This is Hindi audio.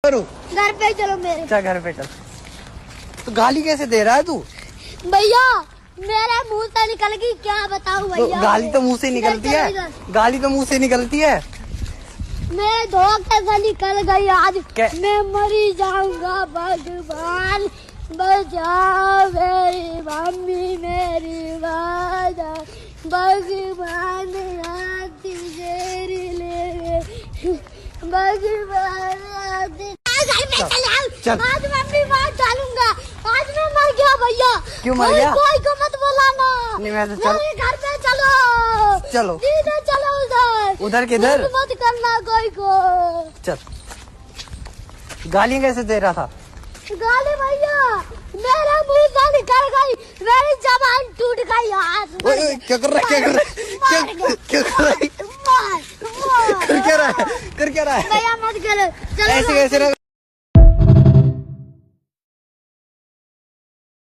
करूँ? घर पे चलो मेरे। अच्छा घर पे चल। तो गाली कैसे दे रहा है तू? भैया मेरे मुंह से निकल गई, क्या बताऊं भैया। तो गाली तो मुंह से निकलती है, गाली तो मुंह से निकलती है। मेरे धोखे से निकल गई आज। क्या? मैं मरी जाऊंगा, भगवान बचाओ मेरी मम्मी मेरी वादा, भगवान आती तेरी ले, भगवान आती। चल। आज मैं भी मार डालूंगा, आज मैं मर गया भैया। क्यों मर गया? कोई को मत बुलाना। नहीं मैं तो चल। मेरे घर पे चलो, चलो सीधे चलो उधर। उधर किधर? मत करना कोई को। चल। गाली कैसे दे रहा था? गाली भैया मेरा मुंह से निकल गई, मेरी जबान टूट गई आज। ओए क्या कर रहा है, क्या कर रहा है, क्या कर रहा है, मार मार कर क्या रहा है, कर क्या रहा है? भैया मत करो, चलो ऐसे कैसे